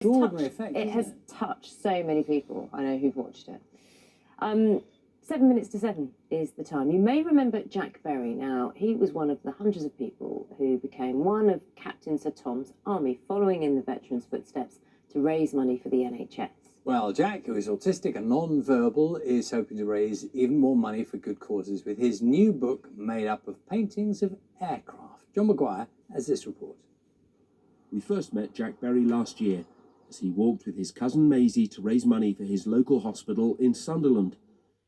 Extraordinary effect. It has touched so many people I know who've watched it. 7 minutes to 7 is the time. You may remember Jack Berry. Now, he was one of the hundreds of people who became one of Captain Sir Tom's army, following in the veterans' footsteps to raise money for the NHS. Well, Jack, who is autistic and non-verbal, is hoping to raise even more money for good causes with his new book made up of paintings of aircraft. John Maguire has this report. We first met Jack Berry last year as he walked with his cousin Maisie to raise money for his local hospital in Sunderland,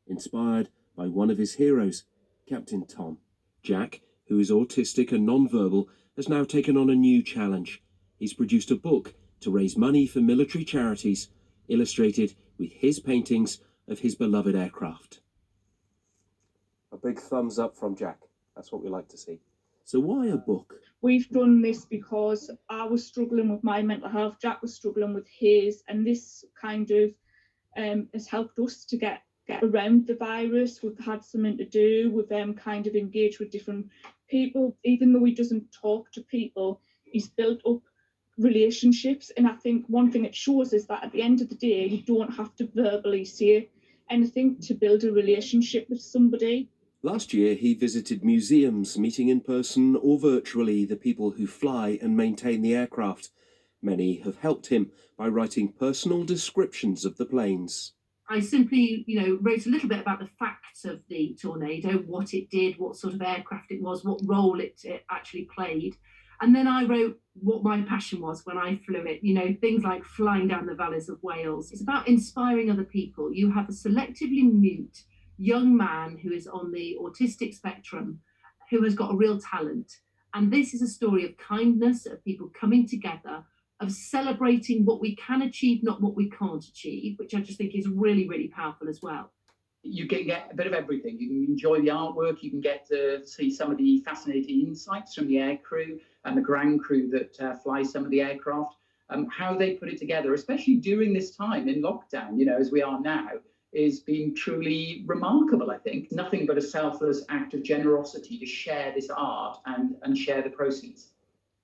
inspired by one of his heroes, Captain Tom. Jack, who is autistic and non-verbal, has now taken on a new challenge. He's produced a book to raise money for military charities, illustrated with his paintings of his beloved aircraft. A big thumbs up from Jack. That's what we like to see. So why a book? We've done this because I was struggling with my mental health, Jack was struggling with his, and this kind of has helped us to get around the virus. We've had something to do, we've kind of engaged with different people. Even though he doesn't talk to people, he's built up relationships, and I think one thing it shows is that at the end of the day, you don't have to verbally say anything to build a relationship with somebody. Last year, he visited museums, meeting in person or virtually the people who fly and maintain the aircraft. Many have helped him by writing personal descriptions of the planes. I simply, wrote a little bit about the facts of the tornado, what it did, what sort of aircraft it was, what role it actually played. And then I wrote what my passion was when I flew it, things like flying down the valleys of Wales. It's about inspiring other people. You have a selectively mute young man who is on the autistic spectrum, who has got a real talent. And this is a story of kindness, of people coming together, of celebrating what we can achieve, not what we can't achieve, which I just think is really, really powerful as well. You can get a bit of everything. You can enjoy the artwork, you can get to see some of the fascinating insights from the air crew and the ground crew that fly some of the aircraft, how they put it together, especially during this time in lockdown, as we are now, is being truly remarkable, I think. Nothing but a selfless act of generosity to share this art and share the proceeds.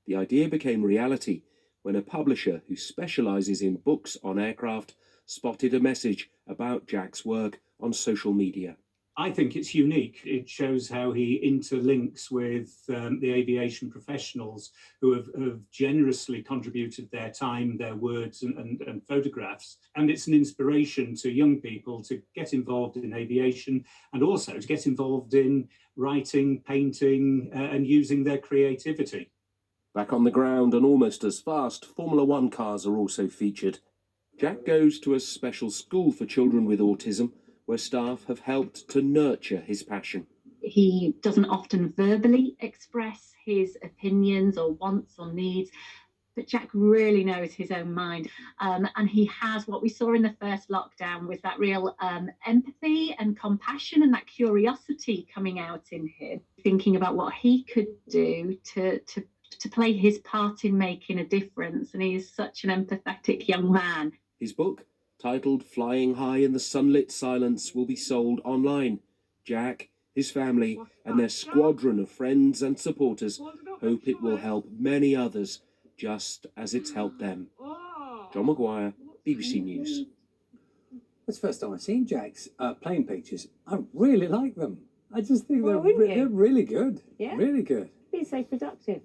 The idea became reality when a publisher who specialises in books on aircraft spotted a message about Jack's work on social media. I think it's unique. It shows how he interlinks with the aviation professionals who have generously contributed their time, their words and photographs. And it's an inspiration to young people to get involved in aviation and also to get involved in writing, painting and using their creativity. Back on the ground and almost as fast, Formula One cars are also featured. Jack goes to a special school for children with autism, where staff have helped to nurture his passion. He doesn't often verbally express his opinions or wants or needs, but Jack really knows his own mind. And he has what we saw in the first lockdown with that real empathy and compassion and that curiosity coming out in him, thinking about what he could do to play his part in making a difference. And he is such an empathetic young man. His book, titled Flying High in the Sunlit Silence, will be sold online. Jack, his family, and their squadron of friends and supporters hope it will help many others, just as it's helped them. John Maguire, BBC News. It's the first time I've seen Jack's plane pictures. I really like them. I just think they're really good. Yeah. Really good. Being so productive.